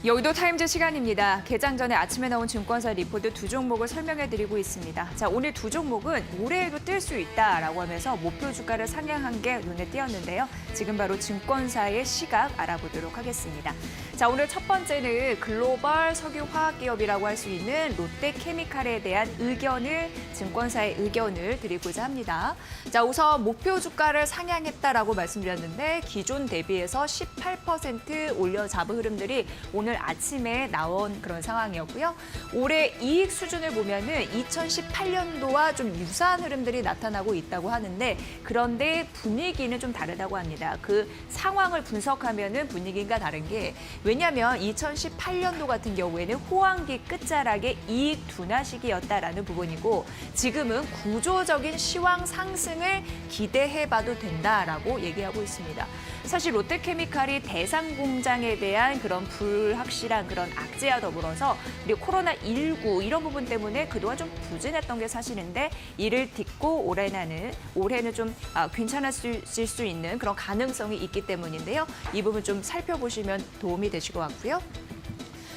여의도 타임즈 시간입니다. 개장 전에 아침에 나온 증권사 리포트 두 종목을 설명해드리고 있습니다. 자, 오늘 두 종목은 올해에도 뜰 수 있다라고 하면서 목표 주가를 상향한 게 눈에 띄었는데요. 지금 바로 증권사의 시각 알아보도록 하겠습니다. 자, 오늘 첫 번째는 글로벌 석유화학기업이라고 할 수 있는 롯데케미칼에 대한 증권사의 의견을 드리고자 합니다. 자, 우선 목표 주가를 상향했다라고 말씀드렸는데 기존 대비해서 18% 올려 잡은 흐름들이 오늘 아침에 나온 그런 상황이었고요. 올해 이익 수준을 보면은 2018년도와 좀 유사한 흐름들이 나타나고 있다고 하는데 그런데 분위기는 좀 다르다고 합니다. 그 상황을 분석하면은 분위기가 다른 게 왜냐하면 2018년도 같은 경우에는 호황기 끝자락의 이익 둔화 시기였다라는 부분이고 지금은 구조적인 시황 상승을 기대해봐도 된다라고 얘기하고 있습니다. 사실 롯데케미칼이 대상공장에 대한 그런 불확실한 그런 악재와 더불어서 그리고 코로나19 이런 부분 때문에 그동안 좀 부진했던 게 사실인데 이를 딛고 올해는 좀 괜찮아질 수 있는 그런 가능성이 있기 때문인데요. 이 부분 좀 살펴보시면 도움이 되실 것 같고요.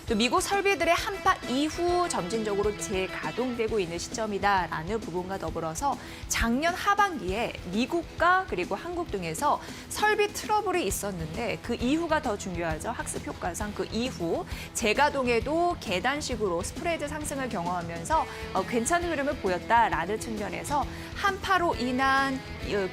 또 미국 설비들의 한파 이후 점진적으로 재가동되고 있는 시점이다라는 부분과 더불어서 작년 하반기에 미국과 그리고 한국 등에서 설비 트러블이 있었는데 그 이후가 더 중요하죠. 학습 효과상 그 이후 재가동에도 계단식으로 스프레드 상승을 경험하면서 괜찮은 흐름을 보였다라는 측면에서 한파로 인한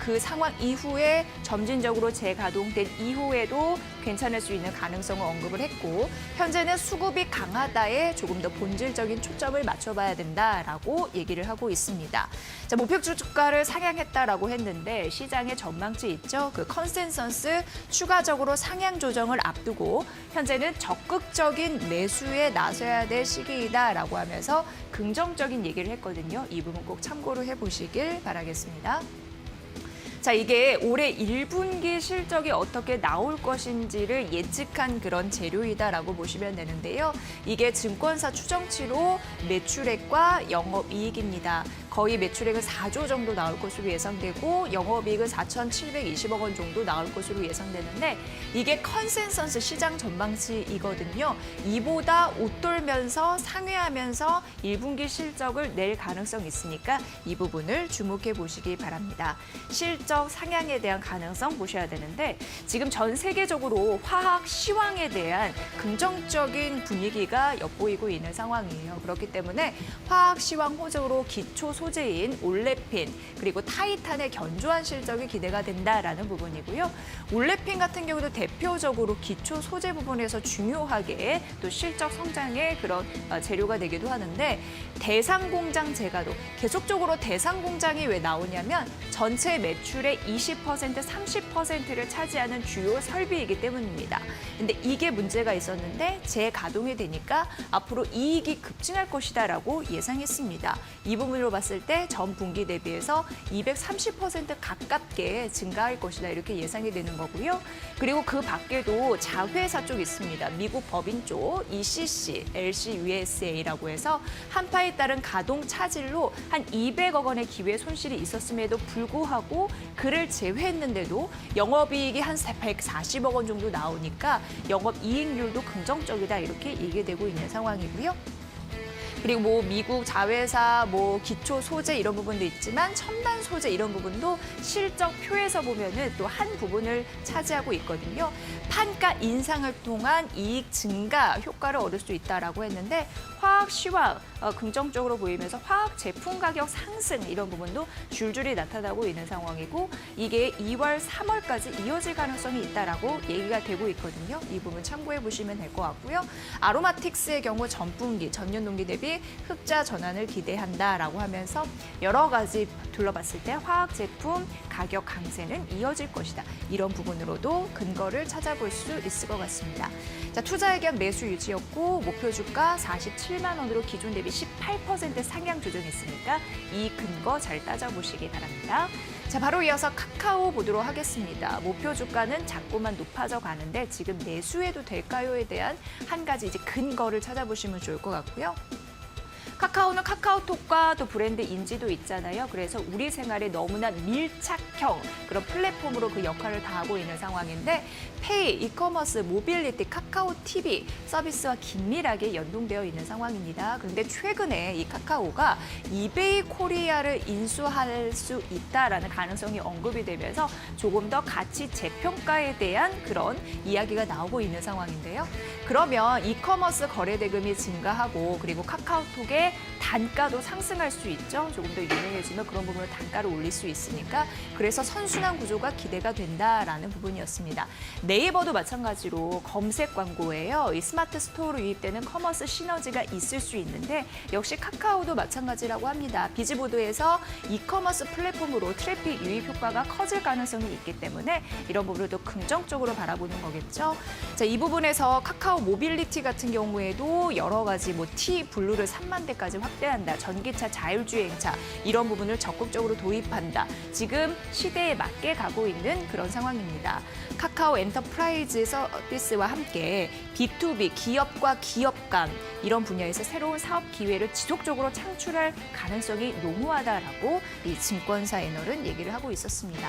그 상황 이후에 점진적으로 재가동된 이후에도 괜찮을 수 있는 가능성을 언급을 했고 현재는 수급이 강하다에 조금 더 본질적인 초점을 맞춰봐야 된다라고 얘기를 하고 있습니다. 자, 목표 주가를 상향했다라고 했는데 시장의 전망치 있죠? 그 컨센서스 추가적으로 상향 조정을 앞두고 현재는 적극적인 매수에 나서야 될 시기이다라고 하면서 긍정적인 얘기를 했거든요. 이 부분 꼭 참고를 해보시길 바라겠습니다. 자, 이게 올해 1분기 실적이 어떻게 나올 것인지를 예측한 그런 재료이다라고 보시면 되는데요. 이게 증권사 추정치로 매출액과 영업이익입니다. 거의 매출액은 4조 정도 나올 것으로 예상되고 영업이익은 4,720억 원 정도 나올 것으로 예상되는데 이게 컨센서스 시장 전망치이거든요. 이보다 웃돌면서 상회하면서 1분기 실적을 낼 가능성이 있으니까 이 부분을 주목해 보시기 바랍니다. 실적 상향에 대한 가능성 보셔야 되는데 지금 전 세계적으로 화학 시황에 대한 긍정적인 분위기가 엿보이고 있는 상황이에요. 그렇기 때문에 화학 시황 호재로 기초 소재인 올레핀 그리고 타이탄의 견조한 실적이 기대가 된다라는 부분이고요. 올레핀 같은 경우도 대표적으로 기초 소재 부분에서 중요하게 또 실적 성장의 그런 재료가 되기도 하는데 대상 공장 재가동 계속적으로 대상 공장이 왜 나오냐면 전체 매출의 20%, 30%를 차지하는 주요 설비이기 때문입니다. 근데 이게 문제가 있었는데 재가동이 되니까 앞으로 이익이 급증할 것이다라고 예상했습니다. 이 부분으로 봤을 때 전 분기 대비해서 230% 가깝게 증가할 것이다 이렇게 예상이 되는 거고요. 그리고 그 밖에도 자회사 쪽 있습니다. 미국 법인 쪽 ECC, LC USA라고 해서 한파에 따른 가동 차질로 한 200억 원의 기회 손실이 있었음에도 불구하고 그를 제외했는데도 영업이익이 한 140억 원 정도 나오니까 영업이익률도 긍정적이다 이렇게 얘기되고 있는 상황이고요. 그리고 뭐 미국 자회사, 뭐 기초 소재 이런 부분도 있지만 첨단 소재 이런 부분도 실적표에서 보면은 또 한 부분을 차지하고 있거든요. 판가 인상을 통한 이익 증가 효과를 얻을 수 있다라고 했는데 화학 시황 긍정적으로 보이면서 화학 제품 가격 상승 이런 부분도 줄줄이 나타나고 있는 상황이고 이게 2월, 3월까지 이어질 가능성이 있다라고 얘기가 되고 있거든요. 이 부분 참고해 보시면 될 것 같고요. 아로마틱스의 경우 전분기, 전년 동기 대비 흑자 전환을 기대한다라고 하면서 여러 가지 둘러봤을 때 화학 제품 가격 강세는 이어질 것이다. 이런 부분으로도 근거를 찾아볼 수 있을 것 같습니다. 자, 투자 의견 매수 유지였고 목표 주가 47만 원으로 기존 대비 18% 상향 조정했으니까 이 근거 잘 따져보시기 바랍니다. 자, 바로 이어서 카카오 보도록 하겠습니다. 목표 주가는 자꾸만 높아져 가는데 지금 매수해도 될까요에 대한 한 가지 이제 근거를 찾아보시면 좋을 것 같고요. 카카오는 카카오톡과 또 브랜드 인지도 있잖아요. 그래서 우리 생활에 너무나 밀착형 그런 플랫폼으로 그 역할을 다하고 있는 상황인데 페이, 이커머스, 모빌리티, 카카오 TV 서비스와 긴밀하게 연동되어 있는 상황입니다. 그런데 최근에 이 카카오가 이베이 코리아를 인수할 수 있다라는 가능성이 언급이 되면서 조금 더 가치 재평가에 대한 그런 이야기가 나오고 있는 상황인데요. 그러면 이커머스 거래 대금이 증가하고 그리고 카카오톡의 단가도 상승할 수 있죠. 조금 더 유명해지면 그런 부분으로 단가를 올릴 수 있으니까 그래서 선순환 구조가 기대가 된다라는 부분이었습니다. 네이버도 마찬가지로 검색 광고예요. 이 스마트 스토어로 유입되는 커머스 시너지가 있을 수 있는데 역시 카카오도 마찬가지라고 합니다. 비즈보드에서 이커머스 플랫폼으로 트래픽 유입 효과가 커질 가능성이 있기 때문에 이런 부분을 또 긍정적으로 바라보는 거겠죠. 자, 이 부분에서 카카오 모빌리티 같은 경우에도 여러 가지 T 블루를 3만 대까지 확대한다. 전기차, 자율주행차 이런 부분을 적극적으로 도입한다. 지금 시대에 맞게 가고 있는 그런 상황입니다. 카카오 엔터프라이즈 서비스와 함께 B2B, 기업과 기업 간 이런 분야에서 새로운 사업 기회를 지속적으로 창출할 가능성이 농후하다라고 이 증권사 애널은 얘기를 하고 있었습니다.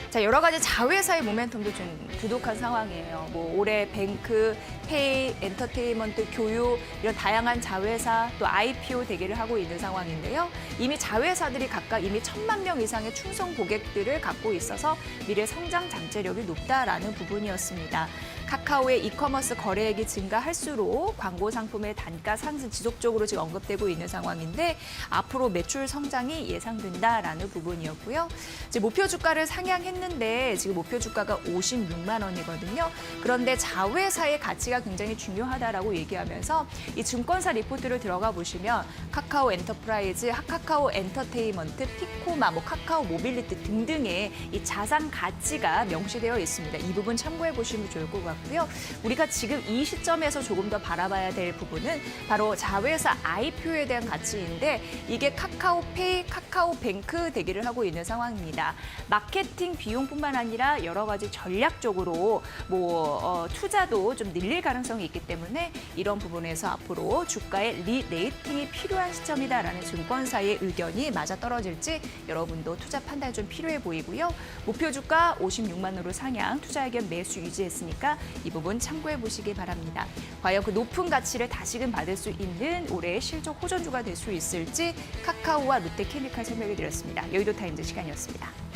자, 여러 가지 자회사의 모멘텀도 좀 부족한 상황이에요. 올해 뱅크, 페이, 엔터테인먼트, 교육 이런 다양한 자회사 또 IPO 대기를 하고 있는 상황인데요. 이미 자회사들이 각각 이미 1,000만 명 이상의 충성 고객들을 갖고 있어서 미래 성장 잠재력이 높다라는 부분이었습니다. 카카오의 이커머스 거래액이 증가할수록 광고 상품의 단가 상승 지속적으로 지금 언급되고 있는 상황인데 앞으로 매출 성장이 예상된다라는 부분이었고요. 이제 목표 주가를 상향했는데 지금 목표 주가가 56만 원이거든요. 그런데 자회사의 가치가 굉장히 중요하다라고 얘기하면서 이 증권사 리포트를 들어가 보시면 카카오 엔터프라이즈, 카카오 엔터테인먼트, 피코마, 카카오 모빌리티 등등의 이 자산 가치가 명시되어 있습니다. 이 부분 참고해 보시면 좋을 것 같고요. 우리가 지금 이 시점에서 조금 더 바라봐야 될 부분은 바로 자회사 IPO에 대한 가치인데 이게 카카오페이, 카카오뱅크 대기를 하고 있는 상황입니다. 마케팅 비용뿐만 아니라 여러 가지 전략적으로 투자도 좀 늘릴 가능성이 있기 때문에 이런 부분에서 앞으로 주가의 리레이팅이 필요한 시점이다라는 증권사의 의견이 맞아떨어질지 여러분도 투자 판단이 좀 필요해 보이고요. 목표 주가 56만 원으로 상향, 투자 의견 매수 유지했으니까 이 부분 참고해 보시기 바랍니다. 과연 그 높은 가치를 다시금 받을 수 있는 올해의 실적 호전주가 될 수 있을지 카카오와 롯데케미칼 설명해 드렸습니다. 여의도 타임즈 시간이었습니다.